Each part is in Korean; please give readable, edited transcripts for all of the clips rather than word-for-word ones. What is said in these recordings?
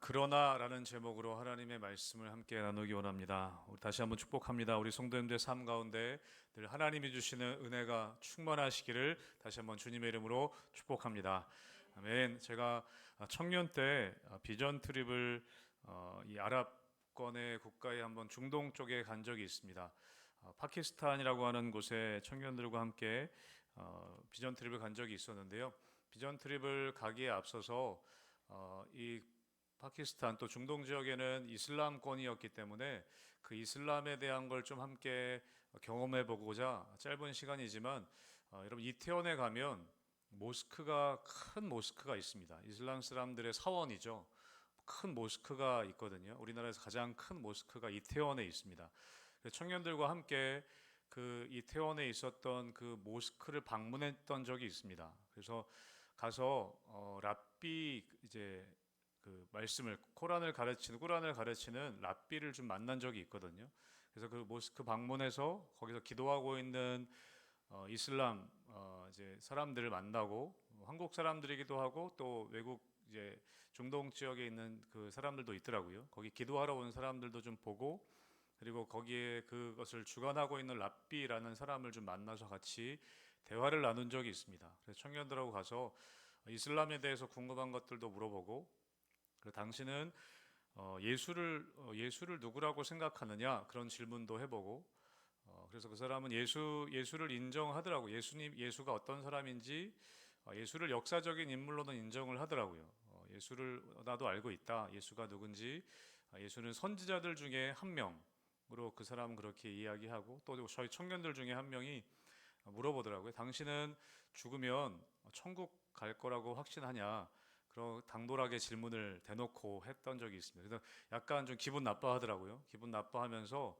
그러나라는 제목으로 하나님의 말씀을 함께 나누기 원합니다. 우리 다시 한번 축복합니다. 우리 성도님들의 삶 가운데 늘 하나님이 주시는 은혜가 충만하시기를 다시 한번 주님의 이름으로 축복합니다. 아멘. 제가 청년 때 비전 트립을 이 아랍권의 국가에 한번 중동 쪽에 간 적이 있습니다. 파키스탄이라고 하는 곳에 청년들과 함께 비전 트립을 간 적이 있었는데요. 비전 트립을 가기에 앞서서 이 파키스탄 또 중동 지역에는 이슬람권이었기 때문에 그 이슬람에 대한 걸 좀 함께 경험해 보고자 짧은 시간이지만 여러분 이태원에 가면 큰 모스크가 있습니다. 이슬람 사람들의 사원이죠. 큰 모스크가 있거든요. 우리나라에서 가장 큰 모스크가 이태원에 있습니다. 그래서 청년들과 함께 그 이태원에 있었던 그 모스크를 방문했던 적이 있습니다. 그래서 가서 랍비 이제 그 말씀을 꾸란을 가르치는 랍비를 좀 만난 적이 있거든요. 그래서 그 모스크 방문해서 거기서 기도하고 있는 이슬람 이제 사람들을 만나고 한국 사람들이기도 하고 또 외국 이제 중동 지역에 있는 그 사람들도 있더라고요. 거기 기도하러 온 사람들도 좀 보고 그리고 거기에 그것을 주관하고 있는 랍비라는 사람을 좀 만나서 같이 대화를 나눈 적이 있습니다. 그래서 청년들하고 가서 이슬람에 대해서 궁금한 것들도 물어보고 그리고 당신은 예수를 누구라고 생각하느냐 그런 질문도 해보고 그래서 그 사람은 예수를 인정하더라고. 예수가 어떤 사람인지 예수를 역사적인 인물로는 인정을 하더라고요. 예수를 나도 알고 있다. 예수가 누군지 예수는 선지자들 중에 한 명으로 그 사람은 그렇게 이야기하고 또 저희 청년들 중에 한 명이 물어보더라고요. 당신은 죽으면 천국 갈 거라고 확신하냐? 그런 당돌하게 질문을 대놓고 했던 적이 있습니다. 그래서 약간 좀 기분 나빠하더라고요. 기분 나빠하면서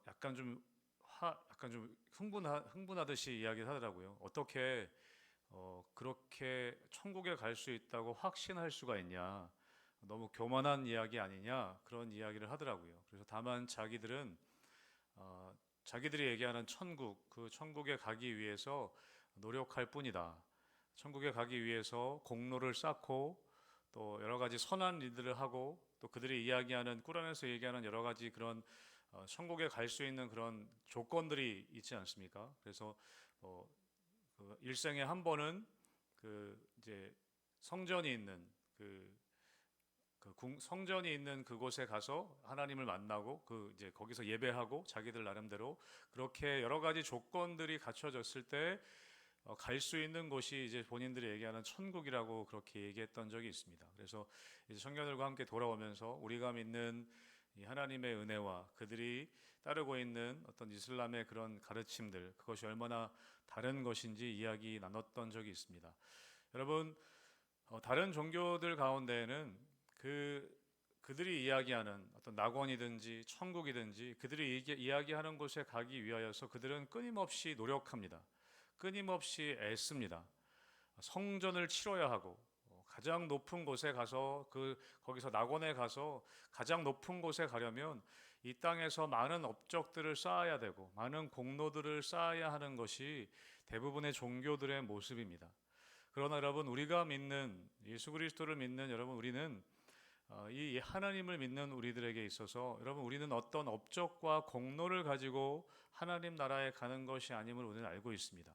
약간 좀 흥분하듯이 이야기를 하더라고요. 어떻게 그렇게 천국에 갈 수 있다고 확신할 수가 있냐? 너무 교만한 이야기 아니냐? 그런 이야기를 하더라고요. 그래서 다만 자기들이 얘기하는 천국, 그 천국에 가기 위해서 노력할 뿐이다. 천국에 가기 위해서 공로를 쌓고 또 여러 가지 선한 일들을 하고 또 그들이 이야기하는 꾸란에서 얘기하는 여러 가지 그런 천국에 갈 수 있는 그런 조건들이 있지 않습니까? 그래서 그 일생에 한 번은 그 이제 성전이 있는 성전이 있는 그곳에 가서 하나님을 만나고 그 이제 거기서 예배하고 자기들 나름대로 그렇게 여러 가지 조건들이 갖춰졌을 때 갈 수 있는 곳이 이제 본인들이 얘기하는 천국이라고 그렇게 얘기했던 적이 있습니다. 그래서 이제 청년들과 함께 돌아오면서 우리가 믿는 이 하나님의 은혜와 그들이 따르고 있는 어떤 이슬람의 그런 가르침들 그것이 얼마나 다른 것인지 이야기 나눴던 적이 있습니다. 여러분 다른 종교들 가운데에는 그들이 이야기하는 어떤 낙원이든지 천국이든지 그들이 이야기하는 곳에 가기 위하여서 그들은 끊임없이 노력합니다. 끊임없이 애씁니다. 성전을 치러야 하고 가장 높은 곳에 가서 거기서 낙원에 가서 가장 높은 곳에 가려면 이 땅에서 많은 업적들을 쌓아야 되고 많은 공로들을 쌓아야 하는 것이 대부분의 종교들의 모습입니다. 그러나 여러분 우리가 믿는 예수 그리스도를 믿는 여러분 우리는 이 하나님을 믿는 우리들에게 있어서 여러분 우리는 어떤 업적과 공로를 가지고 하나님 나라에 가는 것이 아님을 우리는 알고 있습니다.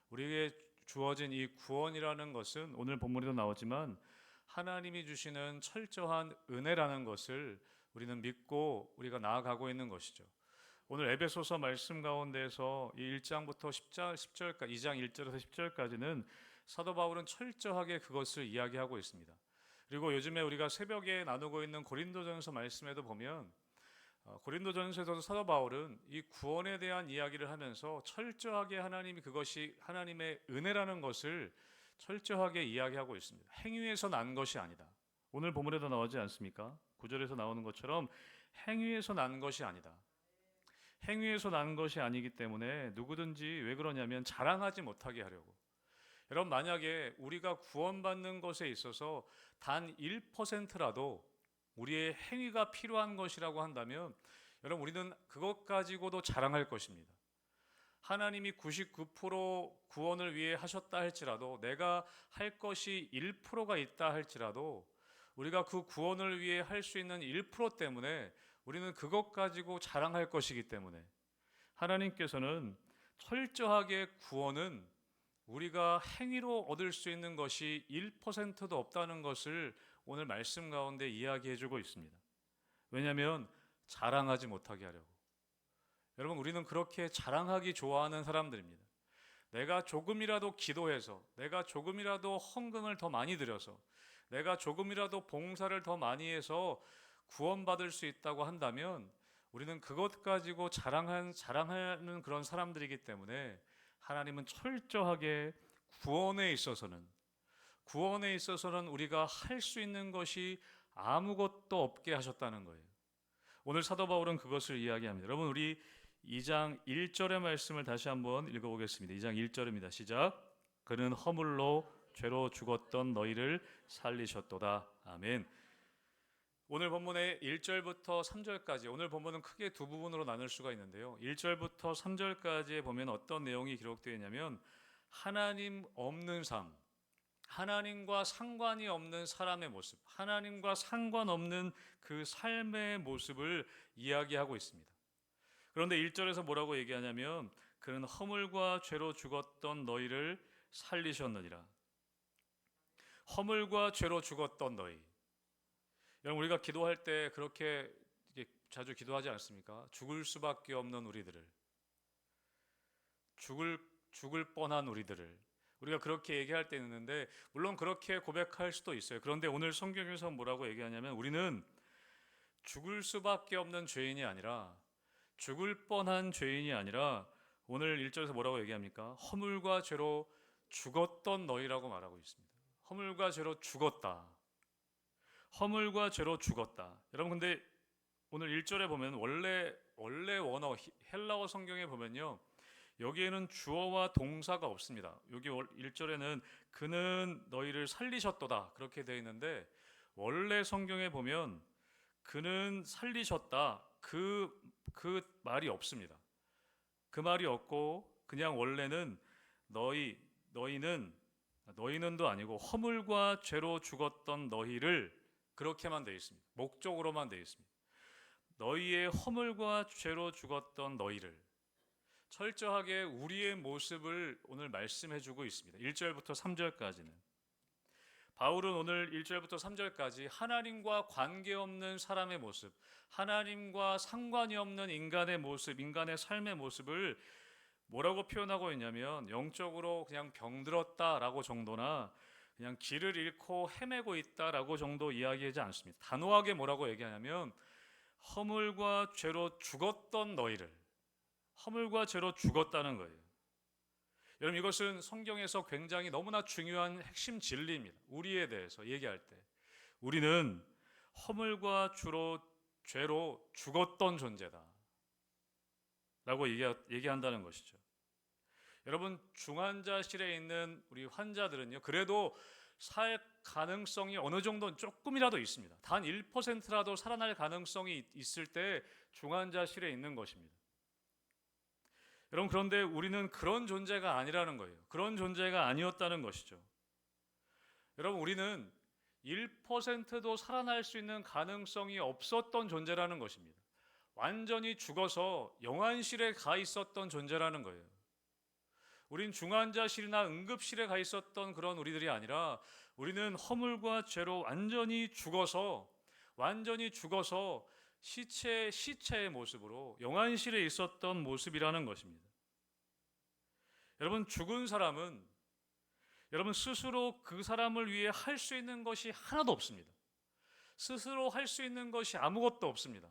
우리에게 주어진 이 구원이라는 것은 오늘 본문에도 나오지만 하나님이 주시는 철저한 은혜라는 것을 우리는 믿고 우리가 나아가고 있는 것이죠. 오늘 에베소서 말씀 가운데에서 이 1장부터 10절까지 2장 1절에서 10절까지는 사도 바울은 철저하게 그것을 이야기하고 있습니다. 그리고 요즘에 우리가 새벽에 나누고 있는 고린도전서 말씀에도 보면 고린도전서에서도 사도 바울은 이 구원에 대한 이야기를 하면서 철저하게 그것이 하나님의 은혜라는 것을 철저하게 이야기하고 있습니다. 행위에서 난 것이 아니다. 오늘 본문에도 나오지 않습니까? 9절에서 나오는 것처럼 행위에서 난 것이 아니다. 행위에서 난 것이 아니기 때문에 누구든지 왜 그러냐면 자랑하지 못하게 하려고. 여러분 만약에 우리가 구원받는 것에 있어서 단 1%라도 우리의 행위가 필요한 것이라고 한다면 여러분 우리는 그것 가지고도 자랑할 것입니다. 하나님이 99% 구원을 위해 하셨다 할지라도 내가 할 것이 1%가 있다 할지라도 우리가 그 구원을 위해 할 수 있는 1% 때문에 우리는 그것 가지고 자랑할 것이기 때문에 하나님께서는 철저하게 구원은 우리가 행위로 얻을 수 있는 것이 1%도 없다는 것을 오늘 말씀 가운데 이야기해 주고 있습니다. 왜냐하면 자랑하지 못하게 하려고. 여러분, 우리는 그렇게 자랑하기 좋아하는 사람들입니다. 내가 조금이라도 기도해서, 내가 조금이라도 헌금을 더 많이 드려서, 내가 조금이라도 봉사를 더 많이 해서 구원받을 수 있다고 한다면 우리는 그것 가지고 자랑하는 그런 사람들이기 때문에 하나님은 철저하게 구원에 있어서는 우리가 할 수 있는 것이 아무것도 없게 하셨다는 거예요. 오늘 사도 바울은 그것을 이야기합니다. 여러분, 우리 2장 1절의 말씀을 다시 한번 읽어보겠습니다. 2장 1절입니다. 시작. 그는 허물로 죄로 죽었던 너희를 살리셨도다. 아멘. 오늘 본문의 1절부터 3절까지, 오늘 본문은 크게 두 부분으로 나눌 수가 있는데요. 1절부터 3절까지에 보면 어떤 내용이 기록되어 있냐면 하나님 없는 삶, 하나님과 상관이 없는 사람의 모습, 하나님과 상관없는 그 삶의 모습을 이야기하고 있습니다. 그런데 1절에서 뭐라고 얘기하냐면 그는 허물과 죄로 죽었던 너희를 살리셨느니라. 허물과 죄로 죽었던 너희. 여러분, 우리가 기도할 때 그렇게 자주 기도하지 않습니까? 죽을 수밖에 없는 우리들을, 죽을 뻔한 우리들을 우리가 그렇게 얘기할 때 있는데, 물론 그렇게 고백할 수도 있어요. 그런데 오늘 성경에서 뭐라고 얘기하냐면 우리는 죽을 수밖에 없는 죄인이 아니라, 죽을 뻔한 죄인이 아니라 오늘 1절에서 뭐라고 얘기합니까? 허물과 죄로 죽었던 너희라고 말하고 있습니다. 허물과 죄로 죽었다. 허물과 죄로 죽었다. 여러분, 근데 오늘 1절에 보면 원래 원어 헬라어 성경에 보면요, 여기에는 주어와 동사가 없습니다. 여기 1절에는 그는 너희를 살리셨도다 그렇게 되어 있는데, 원래 성경에 보면 그는 살리셨다 그 말이 없습니다. 그 말이 없고 그냥 원래는 너희는도 아니고 허물과 죄로 죽었던 너희를, 그렇게만 되어 있습니다. 목적으로만 되어 있습니다. 너희의 허물과 죄로 죽었던 너희를, 철저하게 우리의 모습을 오늘 말씀해 주고 있습니다. 1절부터 3절까지는. 바울은 오늘 1절부터 3절까지 하나님과 관계없는 사람의 모습, 하나님과 상관이 없는 인간의 모습, 인간의 삶의 모습을 뭐라고 표현하고 있냐면 영적으로 그냥 병들었다라고 정도나 그냥 길을 잃고 헤매고 있다라고 정도 이야기하지 않습니다. 단호하게 뭐라고 얘기하냐면 허물과 죄로 죽었던 너희를, 허물과 죄로 죽었다는 거예요. 여러분, 이것은 성경에서 굉장히 너무나 중요한 핵심 진리입니다. 우리에 대해서 얘기할 때 우리는 허물과 죄로 죽었던 존재다 라고 얘기한다는 것이죠. 여러분, 중환자실에 있는 우리 환자들은요, 그래도 살 가능성이 어느 정도 조금이라도 있습니다. 단 1%라도 살아날 가능성이 있을 때 중환자실에 있는 것입니다. 여러분, 그런데 우리는 그런 존재가 아니라는 거예요. 그런 존재가 아니었다는 것이죠. 여러분, 우리는 1%도 살아날 수 있는 가능성이 없었던 존재라는 것입니다. 완전히 죽어서 영안실에 가 있었던 존재라는 거예요. 우린 중환자실이나 응급실에 가 있었던 그런 우리들이 아니라 우리는 허물과 죄로 완전히 죽어서 시체의 모습으로 영안실에 있었던 모습이라는 것입니다. 여러분, 죽은 사람은 여러분 스스로 그 사람을 위해 할 수 있는 것이 하나도 없습니다. 스스로 할 수 있는 것이 아무것도 없습니다.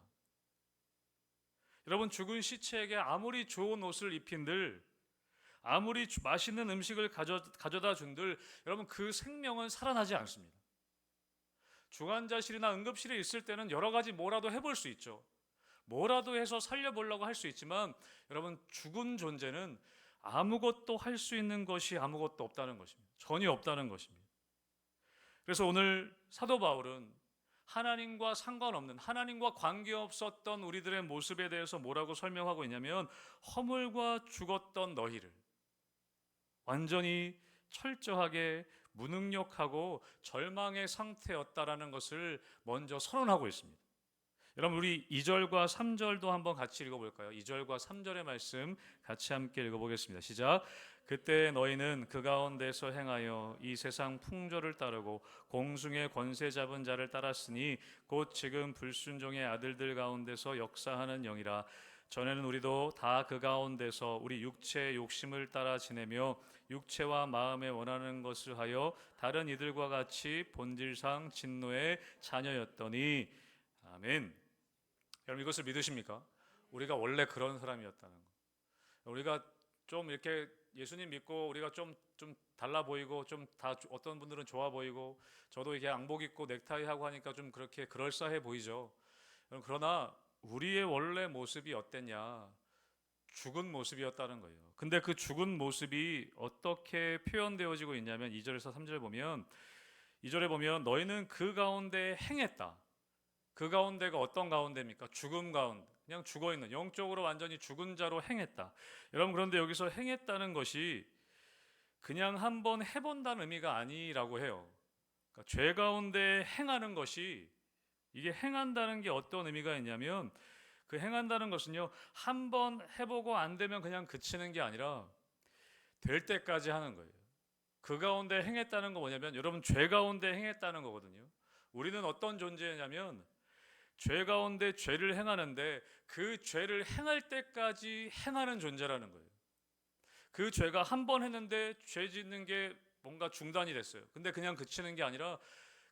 여러분, 죽은 시체에게 아무리 좋은 옷을 입힌들, 아무리 맛있는 음식을 가져다 준들, 여러분 그 생명은 살아나지 않습니다. 중환자실이나 응급실에 있을 때는 여러 가지 뭐라도 해볼 수 있죠. 뭐라도 해서 살려보려고 할 수 있지만 여러분, 죽은 존재는 아무것도 할 수 있는 것이 아무것도 없다는 것입니다. 전혀 없다는 것입니다. 그래서 오늘 사도 바울은 하나님과 상관없는, 하나님과 관계없었던 우리들의 모습에 대해서 뭐라고 설명하고 있냐면 허물과 죽었던 너희를 완전히 철저하게 무능력하고 절망의 상태였다라는 것을 먼저 선언하고 있습니다. 여러분 우리 2절과 3절도 한번 같이 읽어볼까요? 2절과 3절의 말씀 같이 함께 읽어보겠습니다. 시작. 그때 너희는 그 가운데서 행하여 이 세상 풍조를 따르고 공중의 권세 잡은 자를 따랐으니 곧 지금 불순종의 아들들 가운데서 역사하는 영이라. 전에는 우리도 다 그 가운데서 우리 육체의 욕심을 따라 지내며 육체와 마음에 원하는 것을 하여 다른 이들과 같이 본질상 진노의 자녀였더니. 아멘. 여러분 이것을 믿으십니까? 우리가 원래 그런 사람이었다는 거. 우리가 좀 이렇게 예수님 믿고 우리가 좀 달라 보이고 좀 다 어떤 분들은 좋아 보이고 저도 이게 양복 입고 넥타이 하고 하니까 좀 그렇게 그럴싸해 보이죠. 그러나 우리의 원래 모습이 어땠냐? 죽은 모습이었다는 거예요. 근데 그 죽은 모습이 어떻게 표현되어지고 있냐면 2절에서 3절 보면 2절에 보면 너희는 그 가운데 행했다. 그 가운데가 어떤 가운데입니까? 죽음 가운데. 그냥 죽어있는, 영적으로 완전히 죽은 자로 행했다. 여러분 그런데 여기서 행했다는 것이 그냥 한번 해본다는 의미가 아니라고 해요. 그러니까 죄 가운데 행하는 것이, 이게 행한다는 게 어떤 의미가 있냐면 그 행한다는 것은요, 한번 해보고 안 되면 그냥 그치는 게 아니라 될 때까지 하는 거예요. 그 가운데 행했다는 거 뭐냐면 여러분 죄 가운데 행했다는 거거든요. 우리는 어떤 존재냐면 죄 가운데 죄를 행하는데 그 죄를 행할 때까지 행하는 존재라는 거예요. 그 죄가 한 번 했는데 죄 짓는 게 뭔가 중단이 됐어요. 근데 그냥 그치는 게 아니라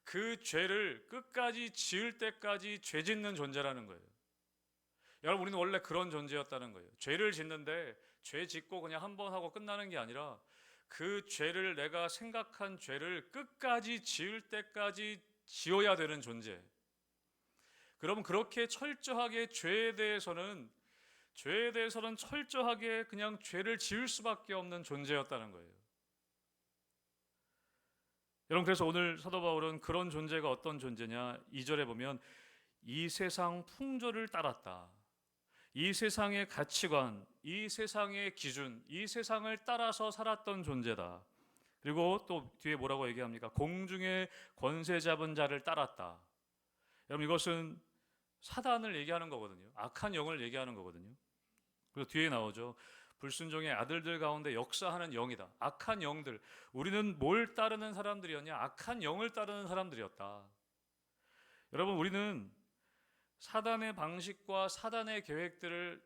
그 죄를 끝까지 지을 때까지 죄 짓는 존재라는 거예요. 여러분 우리는 원래 그런 존재였다는 거예요. 죄를 짓는데 죄 짓고 그냥 한 번 하고 끝나는 게 아니라 그 죄를, 내가 생각한 죄를 끝까지 지을 때까지 지어야 되는 존재. 그러면 그렇게 철저하게 죄에 대해서는 철저하게 그냥 죄를 지을 수밖에 없는 존재였다는 거예요. 여러분 그래서 오늘 사도 바울은 그런 존재가 어떤 존재냐, 2절에 보면 이 세상 풍조를 따랐다. 이 세상의 가치관, 이 세상의 기준, 이 세상을 따라서 살았던 존재다. 그리고 또 뒤에 뭐라고 얘기합니까? 공중의 권세 잡은 자를 따랐다. 여러분 이것은 사단을 얘기하는 거거든요. 악한 영을 얘기하는 거거든요. 그래서 뒤에 나오죠. 불순종의 아들들 가운데 역사하는 영이다. 악한 영들. 우리는 뭘 따르는 사람들이었냐? 악한 영을 따르는 사람들이었다. 여러분 우리는 사단의 방식과 사단의 계획들을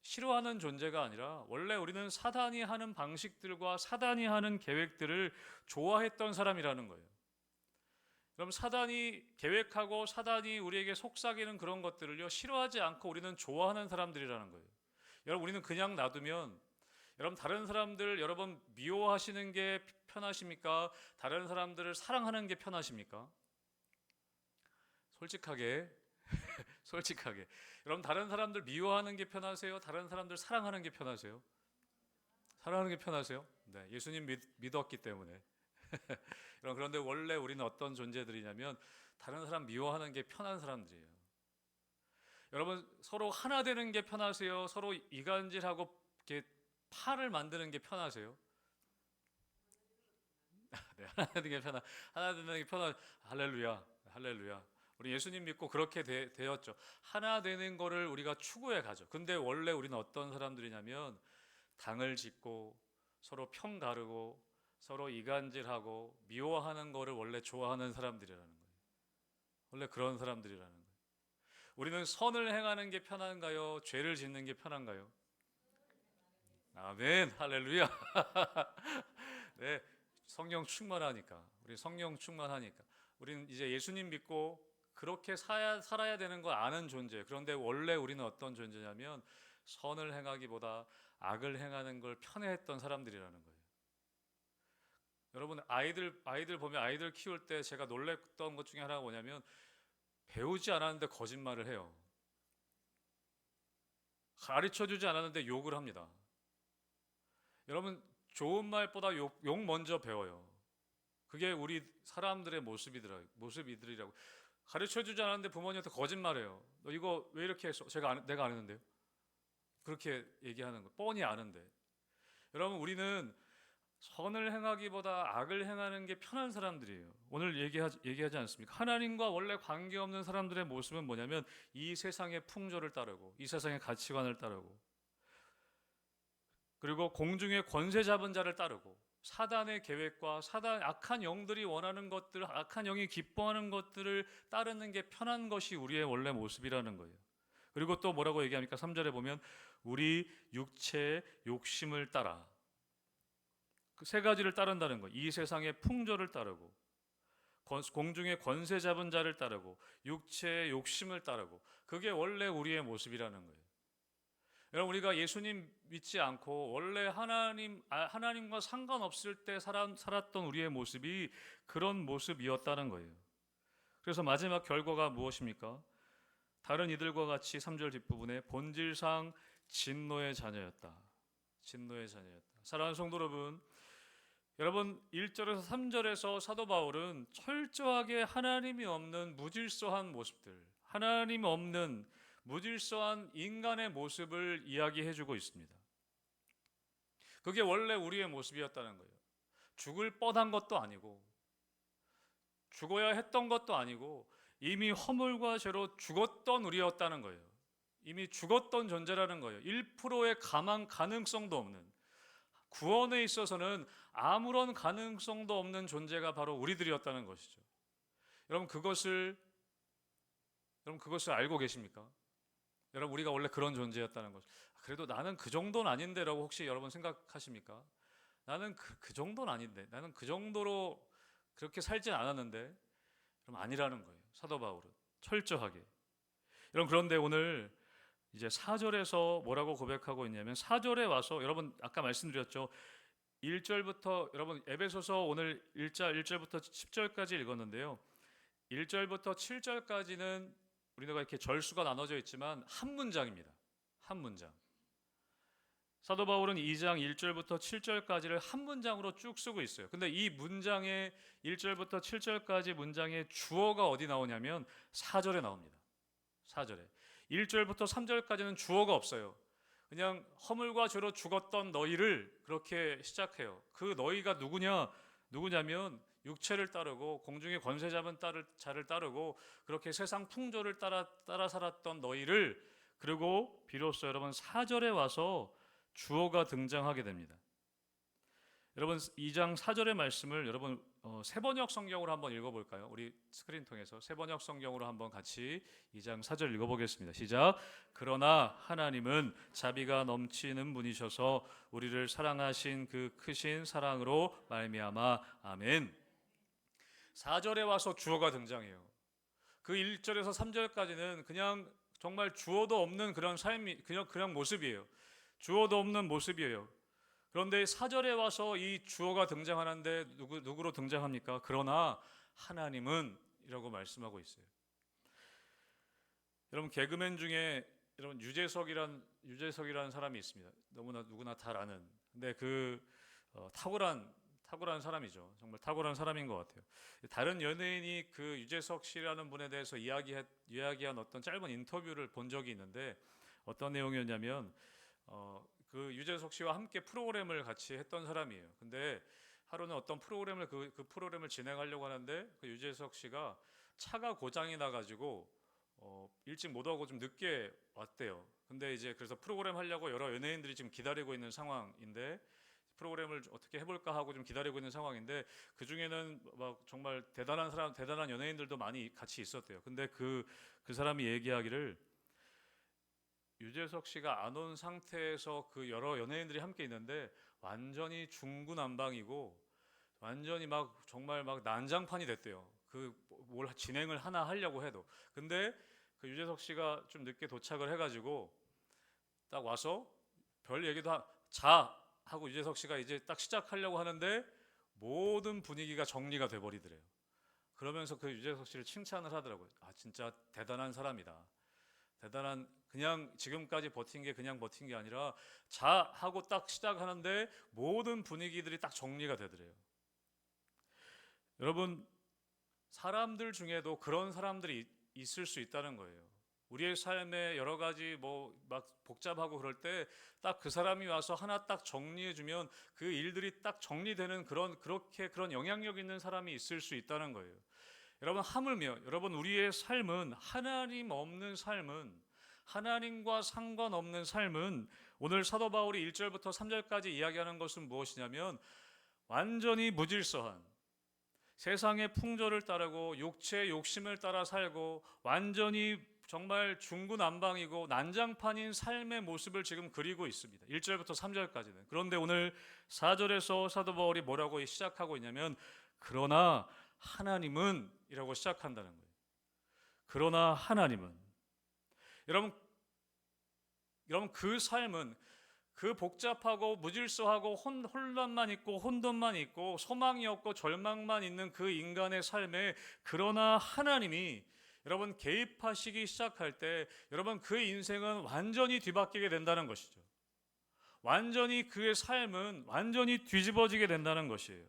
싫어하는 존재가 아니라 원래 우리는 사단이 하는 방식들과 사단이 하는 계획들을 좋아했던 사람이라는 거예요. 그럼 사단이 계획하고 사단이 우리에게 속삭이는 그런 것들을요, 싫어하지 않고 우리는 좋아하는 사람들이라는 거예요. 여러분 우리는 그냥 놔두면, 여러분 다른 사람들 여러분 미워하시는 게 편하십니까? 다른 사람들을 사랑하는 게 편하십니까? 솔직하게 여러분 다른 사람들 미워하는 게 편하세요? 다른 사람들 사랑하는 게 편하세요? 사랑하는 게 편하세요? 네, 예수님 믿었기 때문에. 여러분 그런데 원래 우리는 어떤 존재들이냐면 다른 사람 미워하는 게 편한 사람들이에요. 여러분 서로 하나 되는 게 편하세요? 서로 이간질하고 이렇게 팔을 만드는 게 편하세요? 네, 하나 되는 게 편한. 할렐루야, 할렐루야. 우리 예수님 믿고 그렇게 되었죠. 하나 되는 거를 우리가 추구해 가죠. 근데 원래 우리는 어떤 사람들이냐면 당을 짓고 서로 편 가르고 서로 이간질하고 미워하는 거를 원래 좋아하는 사람들이라는 거예요. 원래 그런 사람들이라는 거예요. 우리는 선을 행하는 게 편한가요? 죄를 짓는 게 편한가요? 아멘, 할렐루야. 네, 성령 충만하니까, 우리 성령 충만하니까 우리는 이제 예수님 믿고 그렇게 살아야 되는 걸 아는 존재. 그런데 원래 우리는 어떤 존재냐면 선을 행하기보다 악을 행하는 걸 편애했던 사람들이라는 거예요. 여러분 아이들 보면 아이들 키울 때 제가 놀랬던 것 중에 하나가 뭐냐면 배우지 않았는데 거짓말을 해요. 가르쳐주지 않았는데 욕을 합니다. 여러분 좋은 말보다 욕 먼저 배워요. 그게 우리 사람들의 모습이들이라고. 가르쳐주지 않았는데 부모님한테 거짓말해요. 너 이거 왜 이렇게 했어? 내가 안 했는데요. 그렇게 얘기하는 거 뻔히 아는데. 여러분 우리는 선을 행하기보다 악을 행하는 게 편한 사람들이에요. 오늘 얘기하지 않습니까? 하나님과 원래 관계없는 사람들의 모습은 뭐냐면 이 세상의 풍조를 따르고 이 세상의 가치관을 따르고 그리고 공중의 권세 잡은 자를 따르고 사단의 계획과 악한 영들이 원하는 것들, 악한 영이 기뻐하는 것들을 따르는 게 편한 것이 우리의 원래 모습이라는 거예요. 그리고 또 뭐라고 얘기합니까? 3절에 보면 우리 육체의 욕심을 따라 그 세 가지를 따른다는 거예요. 이 세상의 풍조를 따르고 공중의 권세 잡은 자를 따르고 육체의 욕심을 따르고 그게 원래 우리의 모습이라는 거예요. 여러분 우리가 예수님 믿지 않고 원래 하나님과 상관없을 때 살았던 우리의 모습이 그런 모습이었다는 거예요. 그래서 마지막 결과가 무엇입니까? 다른 이들과 같이 3절 뒷부분에 본질상 진노의 자녀였다. 진노의 자녀였다. 사랑하는 성도 여러분 1절에서 3절에서 사도 바울은 철저하게 하나님이 없는 무질서한 모습들, 하나님 없는 무질서한 인간의 모습을 이야기해주고 있습니다. 그게 원래 우리의 모습이었다는 거예요. 죽을 뻔한 것도 아니고 죽어야 했던 것도 아니고 이미 허물과 죄로 죽었던 우리였다는 거예요. 이미 죽었던 존재라는 거예요. 1%의 가능성도 없는, 구원에 있어서는 아무런 가능성도 없는 존재가 바로 우리들이었다는 것이죠. 여러분 그것을 알고 계십니까? 여러분 우리가 원래 그런 존재였다는 것. 그래도 나는 그 정도는 아닌데라고 혹시 여러분 생각하십니까? 나는 그 정도는 아닌데, 나는 그 정도로 그렇게 살진 않았는데, 그럼 아니라는 거예요. 사도 바울은 철저하게. 여러분 그런데 오늘 이제 4절에서 뭐라고 고백하고 있냐면 4절에 와서 여러분 아까 말씀드렸죠. 1절부터 여러분 에베소서 오늘 1절부터 10절까지 읽었는데요. 1절부터 7절까지는 우리가 이렇게 절수가 나눠져 있지만 한 문장입니다. 한 문장. 사도 바울은 2장 1절부터 7절까지를 한 문장으로 쭉 쓰고 있어요. 근데 이 문장의 1절부터 7절까지 문장의 주어가 어디 나오냐면 4절에 나옵니다. 4절에. 1절부터 3절까지는 주어가 없어요. 그냥 허물과 죄로 죽었던 너희를 그렇게 시작해요. 그 너희가 누구냐면 육체를 따르고 공중의 권세 잡은 자를 따르고 그렇게 세상 풍조를 따라 살았던 너희를, 그리고 비로소 여러분 4절에 와서 주어가 등장하게 됩니다. 여러분 2장 4절의 말씀을 여러분 세번역 성경으로 한번 읽어볼까요? 우리 스크린 통해서 세번역 성경으로 한번 같이 2장 4절 읽어보겠습니다. 시작. 그러나 하나님은 자비가 넘치는 분이셔서 우리를 사랑하신 그 크신 사랑으로 말미암아 아멘. 4절에 와서 주어가 등장해요. 그 1절에서 3절까지는 그냥 정말 주어도 없는 그런 삶이 그냥 모습이에요. 주어도 없는 모습이에요. 그런데 4절에 와서 이 주어가 등장하는데 누구로 등장합니까? 그러나 하나님은 이라고 말씀하고 있어요. 여러분 개그맨 중에 여러분 유재석이라는 사람이 있습니다. 누구나 잘 아는. 근데 탁월한 사람이죠. 정말 탁월한 사람인 것 같아요. 다른 연예인이 그 유재석 씨라는 분에 대해서 이야기한 어떤 짧은 인터뷰를 본 적이 있는데 어떤 내용이었냐면 그 유재석 씨와 함께 프로그램을 같이 했던 사람이에요. 근데 하루는 어떤 프로그램을 그 프로그램을 진행하려고 하는데 그 유재석 씨가 차가 고장이 나가지고 일찍 못 오고 좀 늦게 왔대요. 근데 이제 그래서 프로그램 하려고 여러 연예인들이 지금 기다리고 있는 상황인데 프로그램을 어떻게 해볼까 하고 좀 기다리고 있는 상황인데 그 중에는 막 정말 대단한 연예인들도 많이 같이 있었대요. 근데 그 사람이 얘기하기를 유재석 씨가 안 온 상태에서 그 여러 연예인들이 함께 있는데 완전히 중구난방이고 완전히 막 정말 막 난장판이 됐대요. 뭘 진행을 하나 하려고 해도. 근데 그 유재석 씨가 좀 늦게 도착을 해가지고 딱 와서 별 얘기도 자 하고 유재석 씨가 이제 딱 시작하려고 하는데 모든 분위기가 정리가 돼버리더래요. 그러면서 그 유재석 씨를 칭찬을 하더라고요. 아 진짜 대단한 사람이다. 그냥 지금까지 버틴 게 그냥 버틴 게 아니라 자 하고 딱 시작하는데 모든 분위기들이 딱 정리가 되더래요. 여러분 사람들 중에도 그런 사람들이 있을 수 있다는 거예요. 우리의 삶에 여러 가지 뭐 막 복잡하고 그럴 때 딱 그 사람이 와서 하나 딱 정리해 주면 그 일들이 딱 정리되는 그런 영향력 있는 사람이 있을 수 있다는 거예요. 여러분, 하물며 여러분, 우리의 삶은 하나님 없는 삶은, 하나님과 상관없는 삶은, 오늘 사도 바울이 1절부터 3절까지 이야기하는 것은 무엇이냐면 완전히 무질서한, 세상의 풍조를 따르고 육체의 욕심을 따라 살고 완전히 정말 중구난방이고 난장판인 삶의 모습을 지금 그리고 있습니다. 1절부터 3절까지는. 그런데 오늘 4절에서 사도 바울이 뭐라고 시작하고 있냐면 그러나 하나님은 이라고 시작한다는 거예요. 그러나 하나님은. 여러분 그 삶은, 그 복잡하고 무질서하고 혼란만 있고 혼돈만 있고 소망이 없고 절망만 있는 그 인간의 삶에 그러나 하나님이 여러분 개입하시기 시작할 때 여러분 그 인생은 완전히 뒤바뀌게 된다는 것이죠. 완전히 그의 삶은 완전히 뒤집어지게 된다는 것이에요.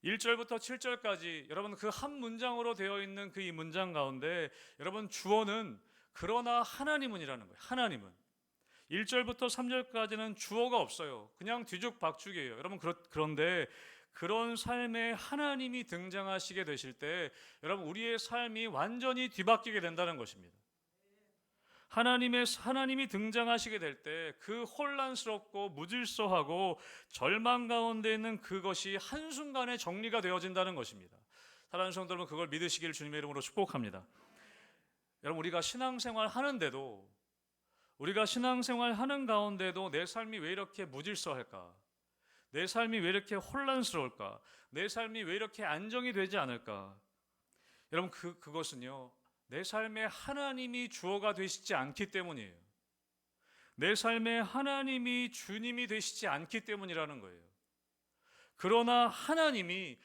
1절부터 7절까지 여러분 그 한 문장으로 되어 있는 그 이 문장 가운데 여러분 주어는 그러나 하나님은이라는 거예요. 하나님은. 1절부터 3절까지는 주어가 없어요. 그냥 뒤죽박죽이에요. 여러분 그런데 그런 삶에 하나님이 등장하시게 되실 때 여러분 우리의 삶이 완전히 뒤바뀌게 된다는 것입니다. 하나님이 등장하시게 될 때 그 혼란스럽고 무질서하고 절망 가운데 있는 그것이 한순간에 정리가 되어진다는 것입니다. 사랑하는 성도 여러분, 그걸 믿으시기를 주님의 이름으로 축복합니다. 여러분 우리가 신앙생활 하는 가운데도 내 삶이 왜 이렇게 무질서할까? 내 삶이 왜 이렇게 혼란스러울까? 내 삶이 왜 이렇게 안정이 되지 않을까? 여러분 그것은요, 내 삶에 하나님이 주어가 되시지 않기 때문이에요. 내 삶에 하나님이 주님이 되시지 않기 때문이라는 거예요. 그러나 하나님이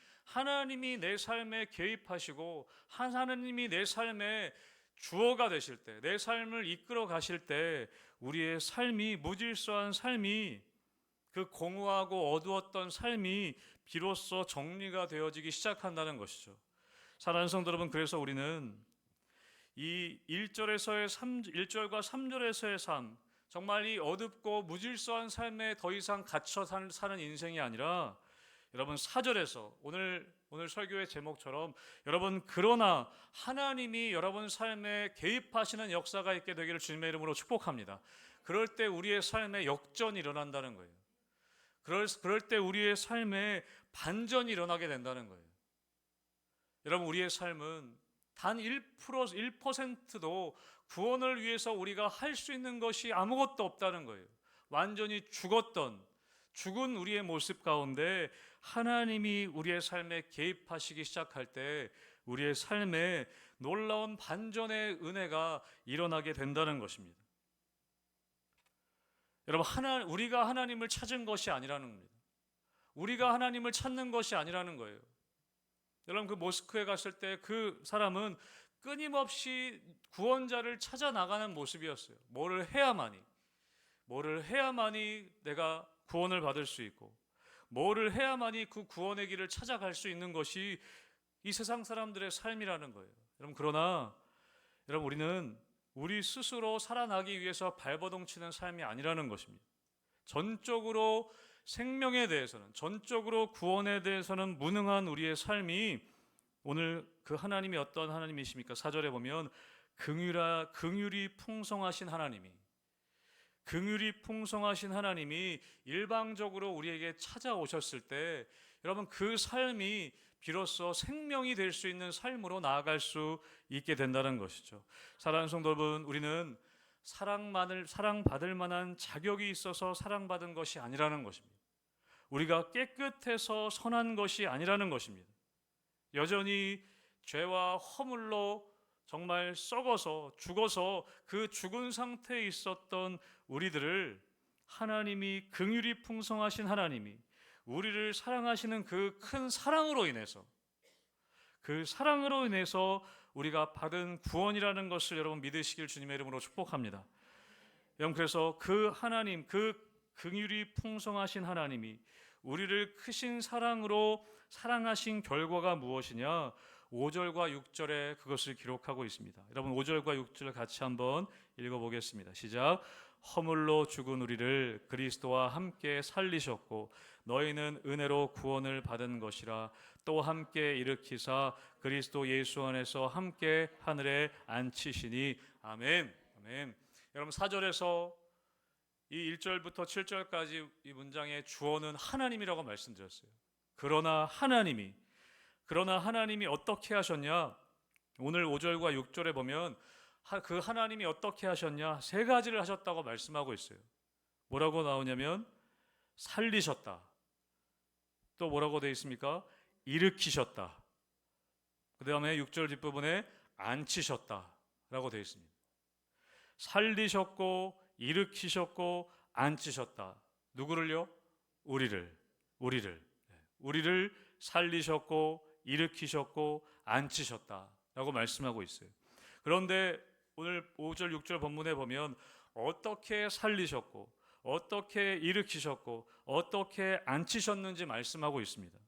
내 삶에 개입하시고 하나님이 내 삶에 주어가 되실 때, 내 삶을 이끌어 가실 때 우리의 삶이, 무질서한 삶이, 그 공허하고 어두웠던 삶이 비로소 정리가 되어지기 시작한다는 것이죠. 사랑하는 성도 여러분, 그래서 우리는 이 1절과 3절에서의 삶, 정말 이 어둡고 무질서한 삶에 더 이상 갇혀 사는 인생이 아니라 여러분 4절에서 오늘 설교의 제목처럼 여러분 그러나 하나님이 여러분 삶에 개입하시는 역사가 있게 되기를 주님의 이름으로 축복합니다. 그럴 때 우리의 삶에 역전이 일어난다는 거예요. 그럴 때 우리의 삶에 반전이 일어나게 된다는 거예요. 여러분 우리의 삶은 단 1%도 구원을 위해서 우리가 할 수 있는 것이 아무것도 없다는 거예요. 완전히 죽은 우리의 모습 가운데 하나님이 우리의 삶에 개입하시기 시작할 때 우리의 삶에 놀라운 반전의 은혜가 일어나게 된다는 것입니다. 여러분 우리가 하나님을 찾은 것이 아니라는 겁니다. 우리가 하나님을 찾는 것이 아니라는 거예요. 여러분 그 모스크에 갔을 때 그 사람은 끊임없이 구원자를 찾아 나가는 모습이었어요. 뭐를 해야만이 내가 구원을 받을 수 있고, 뭐를 해야만이 그 구원의 길을 찾아갈 수 있는 것이 이 세상 사람들의 삶이라는 거예요. 그러나 우리는 우리 스스로 살아나기 위해서 발버둥치는 삶이 아니라는 것입니다. 전적으로 생명에 대해서는, 전적으로 구원에 대해서는 무능한 우리의 삶이 오늘 그 하나님이 어떤 하나님이십니까? 4절에 보면 긍휼이 풍성하신 하나님이 일방적으로 우리에게 찾아오셨을 때 여러분 그 삶이 비로소 생명이 될 수 있는 삶으로 나아갈 수 있게 된다는 것이죠. 사랑하는 성도 여러분, 우리는 사랑받을 만한 자격이 있어서 사랑받은 것이 아니라는 것입니다. 우리가 깨끗해서 선한 것이 아니라는 것입니다. 여전히 죄와 허물로 정말 썩어서 죽어서 그 죽은 상태에 있었던 우리들을 하나님이, 긍휼이 풍성하신 하나님이 우리를 사랑하시는 그 큰 사랑으로 인해서 우리가 받은 구원이라는 것을 여러분 믿으시길 주님의 이름으로 축복합니다. 여러분 그래서 그 하나님, 그 긍휼이 풍성하신 하나님이 우리를 크신 사랑으로 사랑하신 결과가 무엇이냐? 5절과 6절에 그것을 기록하고 있습니다. 여러분 5절과 6절 같이 한번 읽어보겠습니다. 시작. 허물로 죽은 우리를 그리스도와 함께 살리셨고 너희는 은혜로 구원을 받은 것이라. 또 함께 일으키사 그리스도 예수 안에서 함께 하늘에 앉히시니. 아멘. 아멘. 여러분 4절에서 이 1절부터 7절까지 이 문장의 주어는 하나님이라고 말씀드렸어요. 그러나 하나님이 어떻게 하셨냐? 오늘 5절과 6절에 보면 그 하나님이 어떻게 하셨냐? 세 가지를 하셨다고 말씀하고 있어요. 뭐라고 나오냐면 살리셨다. 또 뭐라고 되어 있습니까? 일으키셨다. 그 다음에 6절 뒷부분에 앉히셨다 라고 되어 있습니다. 살리셨고 일으키셨고 앉히셨다. 누구를요? 우리를 살리셨고 일으키셨고 앉히셨다 라고 말씀하고 있어요. 그런데 오늘 5절 6절 본문에 보면 어떻게 살리셨고 어떻게 일으키셨고 어떻게 앉히셨는지 말씀하고 있습니다.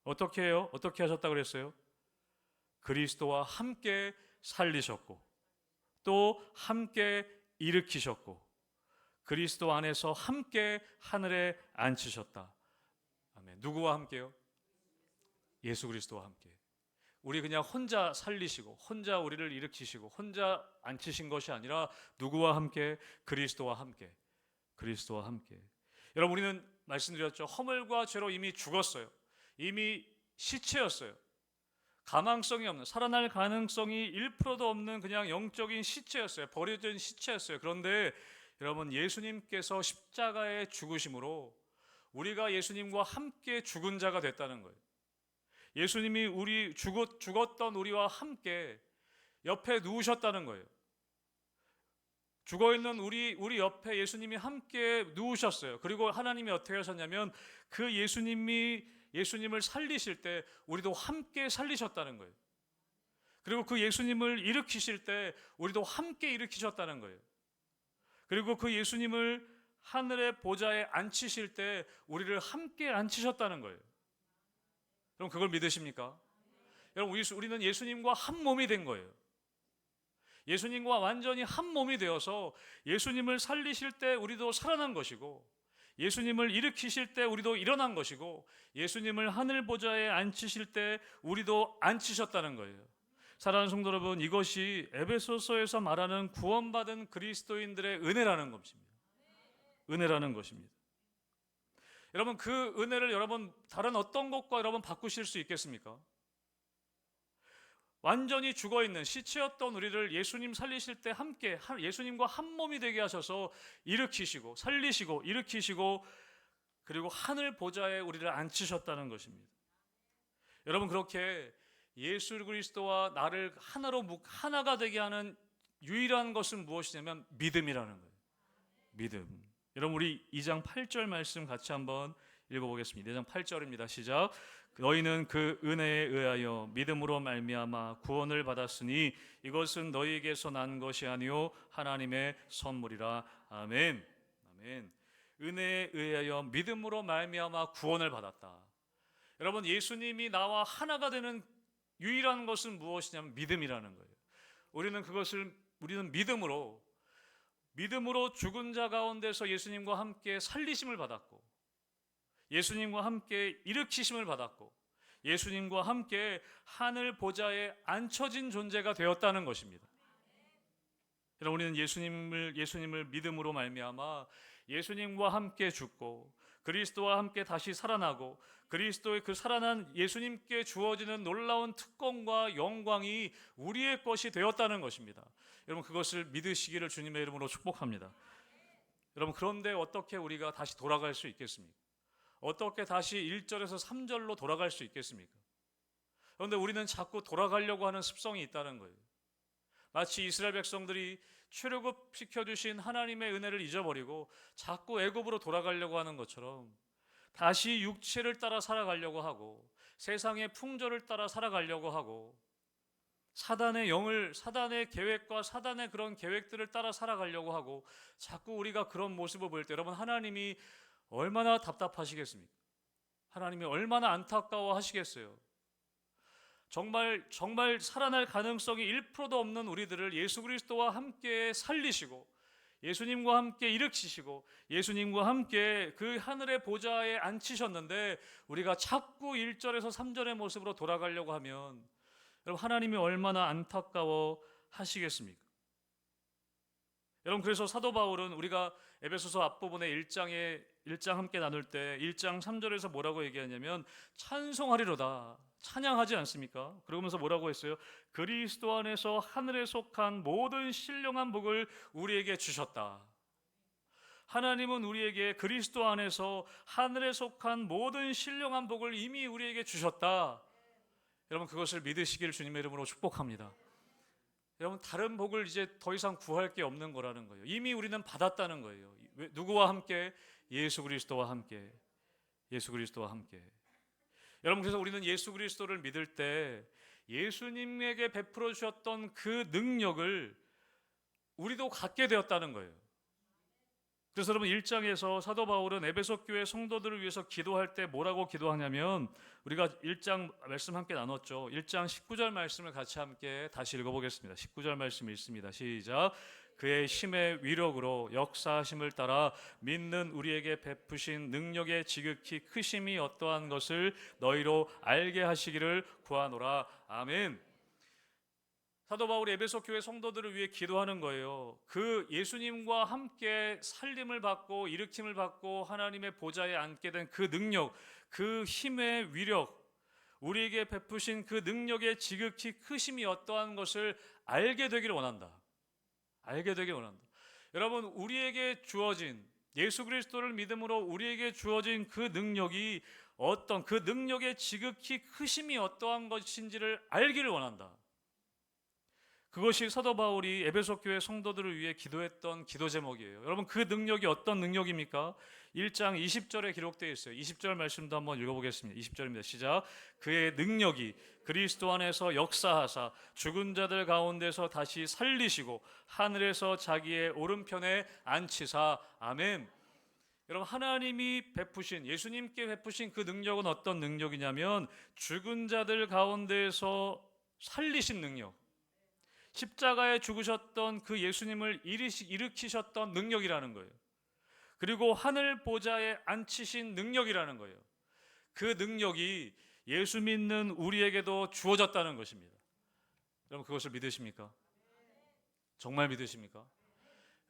어떻게 해요? 어떻게 하셨다고 그랬어요? 그리스도와 함께 살리셨고 또 함께 일으키셨고 그리스도 안에서 함께 하늘에 앉히셨다. 아멘. 누구와 함께요? 예수 그리스도와 함께. 우리 그냥 혼자 살리시고 혼자 우리를 일으키시고 혼자 앉히신 것이 아니라 누구와 함께? 그리스도와 함께. 그리스도와 함께. 여러분 우리는 말씀드렸죠. 허물과 죄로 이미 죽었어요. 이미 시체였어요. 가망성이 없는, 살아날 가능성이 1%도 없는 그냥 영적인 시체였어요. 버려진 시체였어요. 그런데 여러분 예수님께서 십자가에 죽으심으로 우리가 예수님과 함께 죽은 자가 됐다는 거예요. 예수님이 죽었던 우리와 함께 옆에 누우셨다는 거예요. 죽어있는 우리 옆에 예수님이 함께 누우셨어요. 그리고 하나님이 어떻게 하셨냐면 그 예수님을 살리실 때 우리도 함께 살리셨다는 거예요. 그리고 그 예수님을 일으키실 때 우리도 함께 일으키셨다는 거예요. 그리고 그 예수님을 하늘의 보좌에 앉히실 때 우리를 함께 앉히셨다는 거예요. 여러분 그걸 믿으십니까? 여러분 우리는 예수님과 한 몸이 된 거예요. 예수님과 완전히 한 몸이 되어서 예수님을 살리실 때 우리도 살아난 것이고 예수님을 일으키실 때 우리도 일어난 것이고 예수님을 하늘 보좌에 앉히실 때 우리도 앉히셨다는 거예요. 사랑하는 성도 여러분, 이것이 에베소서에서 말하는 구원받은 그리스도인들의 은혜라는 것입니다. 은혜라는 것입니다. 여러분 그 은혜를 여러분 다른 어떤 것과 여러분 바꾸실 수 있겠습니까? 완전히 죽어있는 시체였던 우리를 예수님 살리실 때 함께 예수님과 한 몸이 되게 하셔서 일으키시고 살리시고 일으키시고 그리고 하늘 보좌에 우리를 앉히셨다는 것입니다. 여러분 그렇게 예수 그리스도와 나를 하나가 되게 하는 유일한 것은 무엇이냐면 믿음이라는 거예요. 믿음. 여러분 우리 2장 8절 말씀 같이 한번 읽어보겠습니다. 2장 8절입니다. 시작. 너희는 그 은혜에 의하여 믿음으로 말미암아 구원을 받았으니 이것은 너희에게서 난 것이 아니요 하나님의 선물이라. 아멘. 아멘. 은혜에 의하여 믿음으로 말미암아 구원을 받았다. 여러분 예수님이 나와 하나가 되는 유일한 것은 무엇이냐면 믿음이라는 거예요. 우리는 믿음으로 죽은 자 가운데서 예수님과 함께 살리심을 받았고 예수님과 함께 일으키심을 받았고 예수님과 함께 하늘 보좌에 앉혀진 존재가 되었다는 것입니다. 여러분 우리는 예수님을 믿음으로 말미암아 예수님과 함께 죽고 그리스도와 함께 다시 살아나고 그리스도의 그 살아난 예수님께 주어지는 놀라운 특권과 영광이 우리의 것이 되었다는 것입니다. 여러분 그것을 믿으시기를 주님의 이름으로 축복합니다. 여러분 그런데 어떻게 우리가 다시 돌아갈 수 있겠습니까? 어떻게 다시 1절에서 3절로 돌아갈 수 있겠습니까? 그런데 우리는 자꾸 돌아가려고 하는 습성이 있다는 거예요. 마치 이스라엘 백성들이 출애굽시켜주신 하나님의 은혜를 잊어버리고 자꾸 애굽으로 돌아가려고 하는 것처럼 다시 육체를 따라 살아가려고 하고 세상의 풍조를 따라 살아가려고 하고 사단의 계획과 사단의 그런 계획들을 따라 살아가려고 하고 자꾸 우리가 그런 모습을 볼 때 여러분 하나님이 얼마나 답답하시겠습니까? 하나님이 얼마나 안타까워 하시겠어요? 정말 살아날 가능성이 1%도 없는 우리들을 예수 그리스도와 함께 살리시고 예수님과 함께 일으키시고 예수님과 함께 그 하늘의 보좌에 앉히셨는데 우리가 자꾸 1절에서 3절의 모습으로 돌아가려고 하면 여러분 하나님이 얼마나 안타까워 하시겠습니까? 여러분 그래서 사도 바울은 우리가 에베소서 앞부분에 1장 함께 나눌 때 1장 3절에서 뭐라고 얘기하냐면 찬송하리로다 찬양하지 않습니까? 그러면서 뭐라고 했어요? 그리스도 안에서 하늘에 속한 모든 신령한 복을 우리에게 주셨다. 하나님은 우리에게 그리스도 안에서 하늘에 속한 모든 신령한 복을 이미 우리에게 주셨다. 여러분 그것을 믿으시기를 주님의 이름으로 축복합니다. 여러분 다른 복을 이제 더 이상 구할 게 없는 거라는 거예요. 이미 우리는 받았다는 거예요. 누구와 함께? 예수 그리스도와 함께. 예수 그리스도와 함께. 여러분 그래서 우리는 예수 그리스도를 믿을 때 예수님에게 베풀어 주셨던 그 능력을 우리도 갖게 되었다는 거예요. 그래서 여러분 1장에서 사도 바울은 에베소 교회 성도들을 위해서 기도할 때 뭐라고 기도하냐면 우리가 1장 말씀 함께 나눴죠. 1장 19절 말씀을 같이 함께 다시 읽어보겠습니다. 19절 말씀 읽습니다. 시작. 그의 힘의 위력으로 역사하심을 따라 믿는 우리에게 베푸신 능력의 지극히 크심이 어떠한 것을 너희로 알게 하시기를 구하노라. 아멘. 사도 바울이 에베소 교회 성도들을 위해 기도하는 거예요. 그 예수님과 함께 살림을 받고 일으킴을 받고 하나님의 보좌에 앉게 된 그 능력, 그 힘의 위력, 우리에게 베푸신 그 능력의 지극히 크심이 어떠한 것을 알게 되기를 원한다. 알게 되기를 원한다. 여러분 우리에게 주어진 예수 그리스도를 믿음으로 우리에게 주어진 그 능력이 어떤 그 능력의 지극히 크심이 어떠한 것인지를 알기를 원한다. 그것이 사도 바울이 에베소 교회 성도들을 위해 기도했던 기도 제목이에요. 여러분 그 능력이 어떤 능력입니까? 1장 20절에 기록되어 있어요. 20절 말씀도 한번 읽어보겠습니다. 20절입니다. 시작. 그의 능력이 그리스도 안에서 역사하사 죽은 자들 가운데서 다시 살리시고 하늘에서 자기의 오른편에 앉히사. 아멘. 여러분 하나님이 베푸신 예수님께 베푸신 그 능력은 어떤 능력이냐면 죽은 자들 가운데에서 살리신 능력, 십자가에 죽으셨던 그 예수님을 일으키셨던 능력이라는 거예요. 그리고 하늘 보좌에 앉히신 능력이라는 거예요. 그 능력이 예수 믿는 우리에게도 주어졌다는 것입니다. 여러분 그것을 믿으십니까? 정말 믿으십니까?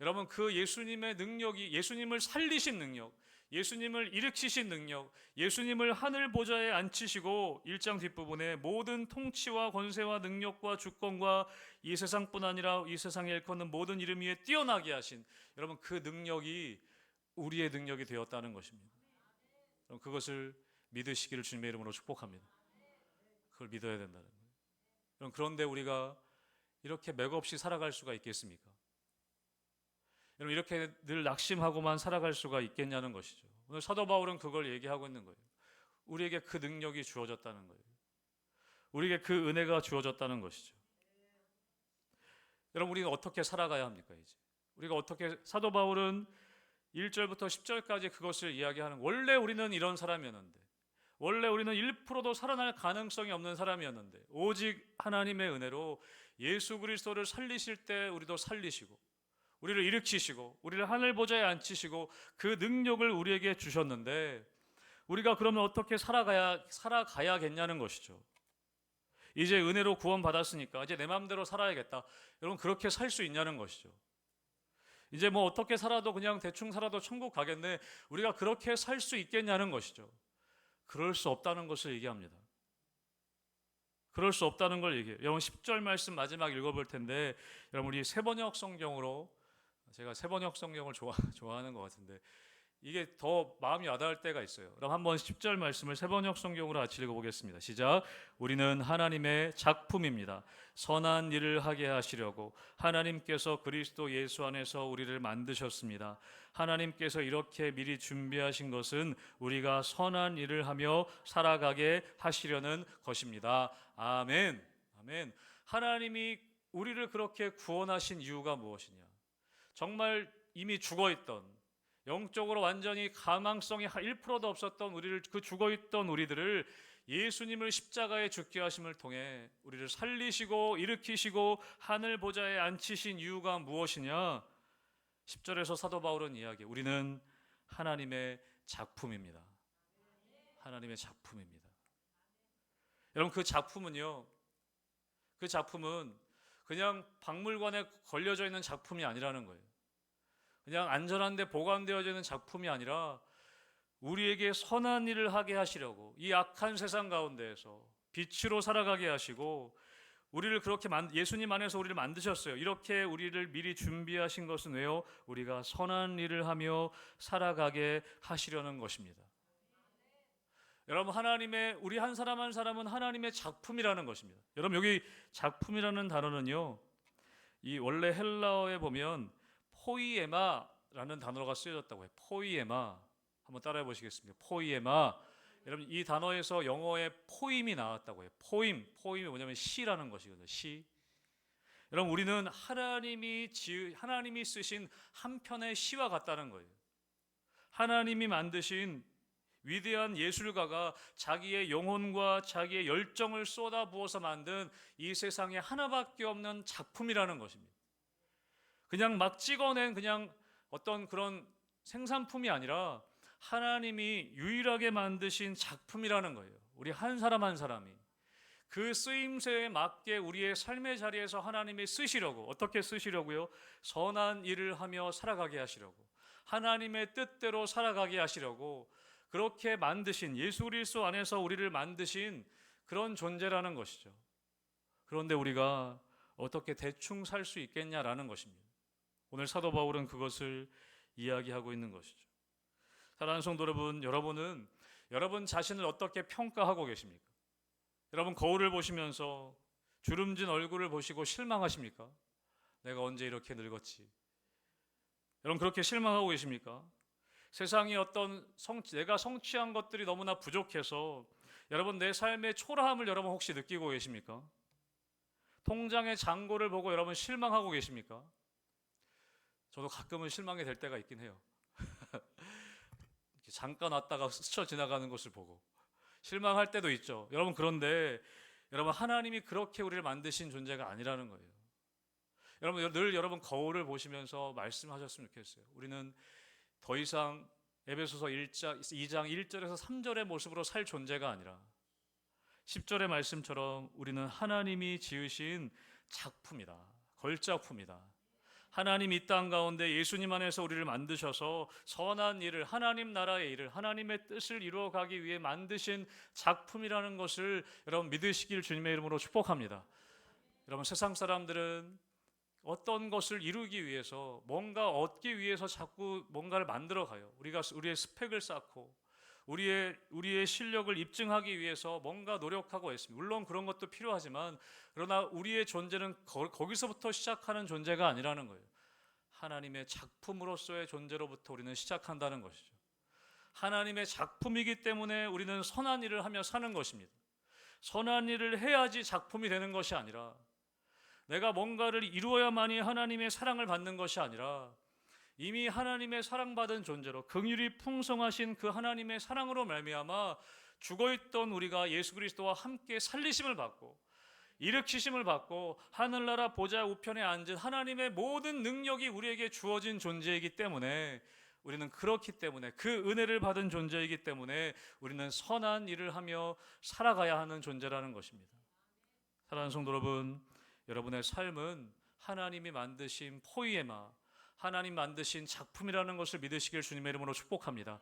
여러분 그 예수님의 능력이 예수님을 살리신 능력, 예수님을 일으키신 능력, 예수님을 하늘 보좌에 앉히시고 1장 뒷부분에 모든 통치와 권세와 능력과 주권과 이 세상뿐 아니라 이 세상에 일컫는 모든 이름 위에 뛰어나게 하신 여러분 그 능력이 우리의 능력이 되었다는 것입니다. 여러분 그것을 믿으시기를 주님의 이름으로 축복합니다. 그걸 믿어야 된다는 거예요. 여러분 그런데 우리가 이렇게 맥없이 살아갈 수가 있겠습니까? 여러분 이렇게 늘 낙심하고만 살아갈 수가 있겠냐는 것이죠. 오늘 사도 바울은 그걸 얘기하고 있는 거예요. 우리에게 그 능력이 주어졌다는 거예요. 우리에게 그 은혜가 주어졌다는 것이죠. 여러분 우리가 어떻게 살아가야 합니까? 이제 우리가 어떻게 사도 바울은 1절부터 10절까지 그것을 이야기하는 원래 우리는 이런 사람이었는데 원래 우리는 1%도 살아날 가능성이 없는 사람이었는데 오직 하나님의 은혜로 예수 그리스도를 살리실 때 우리도 살리시고 우리를 일으키시고 우리를 하늘 보좌에 앉히시고 그 능력을 우리에게 주셨는데 우리가 그러면 어떻게 살아가야겠냐는 것이죠. 이제 은혜로 구원받았으니까 이제 내 마음대로 살아야겠다. 여러분 그렇게 살 수 있냐는 것이죠. 이제 뭐 어떻게 살아도 그냥 대충 살아도 천국 가겠네. 우리가 그렇게 살 수 있겠냐는 것이죠. 그럴 수 없다는 것을 얘기합니다. 그럴 수 없다는 걸 얘기해요. 여러분 10절 말씀 마지막 읽어볼 텐데 여러분 우리 세번역 성경으로 제가 세번역 성경을 좋아하는 것 같은데 이게 더 마음이 와닿을 때가 있어요. 그럼 한번 10절 말씀을 세번역 성경으로 같이 읽어보겠습니다. 시작. 우리는 하나님의 작품입니다. 선한 일을 하게 하시려고 하나님께서 그리스도 예수 안에서 우리를 만드셨습니다. 하나님께서 이렇게 미리 준비하신 것은 우리가 선한 일을 하며 살아가게 하시려는 것입니다. 아멘. 아멘. 하나님이 우리를 그렇게 구원하신 이유가 무엇이냐? 정말 이미 죽어있던 영적으로 완전히 가망성이 1%도 없었던 우리를 그 죽어있던 우리들을 예수님을 십자가에 죽게 하심을 통해 우리를 살리시고 일으키시고 하늘 보좌에 앉히신 이유가 무엇이냐? 10절에서 사도 바울은 이야기해. 우리는 하나님의 작품입니다. 하나님의 작품입니다. 여러분, 그 작품은요, 그 작품은 그냥 박물관에 걸려져 있는 작품이 아니라는 거예요. 그냥 안전한 데 보관되어져 있는 작품이 아니라 우리에게 선한 일을 하게 하시려고 이 악한 세상 가운데에서 빛으로 살아가게 하시고 우리를 그렇게 예수님 안에서 우리를 만드셨어요. 이렇게 우리를 미리 준비하신 것은 왜요? 우리가 선한 일을 하며 살아가게 하시려는 것입니다. 여러분, 우리 한 사람 한 사람은 하나님의 작품이라는 것입니다. 여러분, 여기 작품이라는 단어는요, 이 원래 헬라어에 보면 포이에마라는 단어가 쓰여졌다고 해요. 포이에마. 한번 따라해 보시겠습니까? 포이에마. 여러분, 이 단어에서 영어의 포임이 나왔다고 해요. 포임이 뭐냐면 시라는 것이거든요. 시. 여러분, 우리는 하나님이 쓰신 한 편의 시와 같다는 거예요. 하나님이 만드신 위대한 예술가가 자기의 영혼과 자기의 열정을 쏟아부어서 만든 이 세상에 하나밖에 없는 작품이라는 것입니다. 그냥 막 찍어낸 그냥 어떤 그런 생산품이 아니라 하나님이 유일하게 만드신 작품이라는 거예요. 우리 한 사람 한 사람이 그 쓰임새에 맞게 우리의 삶의 자리에서 하나님이 쓰시려고, 어떻게 쓰시려고요? 선한 일을 하며 살아가게 하시려고, 하나님의 뜻대로 살아가게 하시려고 그렇게 만드신, 예수 그리스도 안에서 우리를 만드신 그런 존재라는 것이죠. 그런데 우리가 어떻게 대충 살 수 있겠냐라는 것입니다. 오늘 사도 바울은 그것을 이야기하고 있는 것이죠. 사랑하는 성도 여러분, 여러분은 여러분 자신을 어떻게 평가하고 계십니까? 여러분, 거울을 보시면서 주름진 얼굴을 보시고 실망하십니까? 내가 언제 이렇게 늙었지? 여러분, 그렇게 실망하고 계십니까? 세상이 내가 성취한 것들이 너무나 부족해서 여러분, 내 삶의 초라함을 여러분 혹시 느끼고 계십니까? 통장의 잔고를 보고 여러분 실망하고 계십니까? 저도 가끔은 실망이 될 때가 있긴 해요. 잠깐 왔다가 스쳐 지나가는 것을 보고 실망할 때도 있죠. 여러분, 그런데 여러분, 하나님이 그렇게 우리를 만드신 존재가 아니라는 거예요. 여러분, 늘 여러분 거울을 보시면서 말씀하셨으면 좋겠어요. 우리는 더 이상 에베소서 2장 1절에서 3절의 모습으로 살 존재가 아니라 10절의 말씀처럼 우리는 하나님이 지으신 작품이다. 걸작품이다. 하나님 이 땅 가운데 예수님 안에서 우리를 만드셔서 선한 일을, 하나님 나라의 일을, 하나님의 뜻을 이루어가기 위해 만드신 작품이라는 것을 여러분 믿으시길 주님의 이름으로 축복합니다. 여러분, 세상 사람들은 어떤 것을 이루기 위해서, 뭔가 얻기 위해서 자꾸 뭔가를 만들어가요. 우리의 스펙을 쌓고 우리의 실력을 입증하기 위해서 뭔가 노력하고 있습니다. 물론 그런 것도 필요하지만, 그러나 우리의 존재는 거기서부터 시작하는 존재가 아니라는 거예요. 하나님의 작품으로서의 존재로부터 우리는 시작한다는 것이죠. 하나님의 작품이기 때문에 우리는 선한 일을 하며 사는 것입니다. 선한 일을 해야지 작품이 되는 것이 아니라, 내가 뭔가를 이루어야만이 하나님의 사랑을 받는 것이 아니라, 이미 하나님의 사랑받은 존재로 긍휼이 풍성하신 그 하나님의 사랑으로 말미암아 죽어있던 우리가 예수 그리스도와 함께 살리심을 받고 일으키심을 받고 하늘나라 보좌 우편에 앉은 하나님의 모든 능력이 우리에게 주어진 존재이기 때문에, 우리는 그렇기 때문에, 그 은혜를 받은 존재이기 때문에 우리는 선한 일을 하며 살아가야 하는 존재라는 것입니다. 사랑하는 성도 여러분, 여러분의 삶은 하나님이 만드신 포이에마, 하나님 만드신 작품이라는 것을 믿으시길 주님의 이름으로 축복합니다.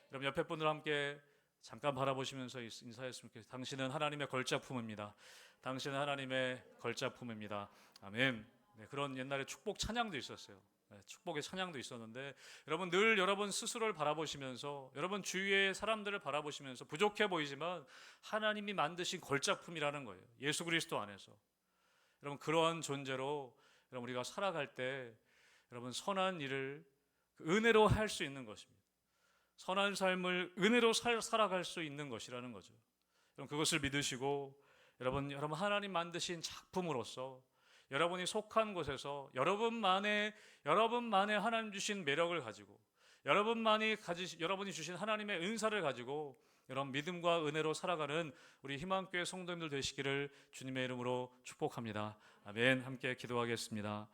여러분, 옆에 분들 함께 잠깐 바라보시면서 인사했으면 좋겠습니다. 당신은 하나님의 걸작품입니다. 당신은 하나님의 걸작품입니다. 아멘. 네, 그런 옛날에 축복 찬양도 있었어요. 네, 축복의 찬양도 있었는데, 여러분 늘 여러분 스스로를 바라보시면서, 여러분 주위의 사람들을 바라보시면서 부족해 보이지만 하나님이 만드신 걸작품이라는 거예요. 예수 그리스도 안에서. 여러분, 그러한 존재로 여러분 우리가 살아갈 때 여러분 선한 일을 은혜로 할 수 있는 것입니다. 선한 삶을 은혜로 살아갈 수 있는 것이라는 거죠. 여러분, 그것을 믿으시고 여러분 하나님 만드신 작품으로서 여러분이 속한 곳에서 여러분만의 하나님 주신 매력을 가지고 여러분이 주신 하나님의 은사를 가지고 이런 믿음과 은혜로 살아가는 우리 희망교회 성도님들 되시기를 주님의 이름으로 축복합니다. 아멘. 함께 기도하겠습니다.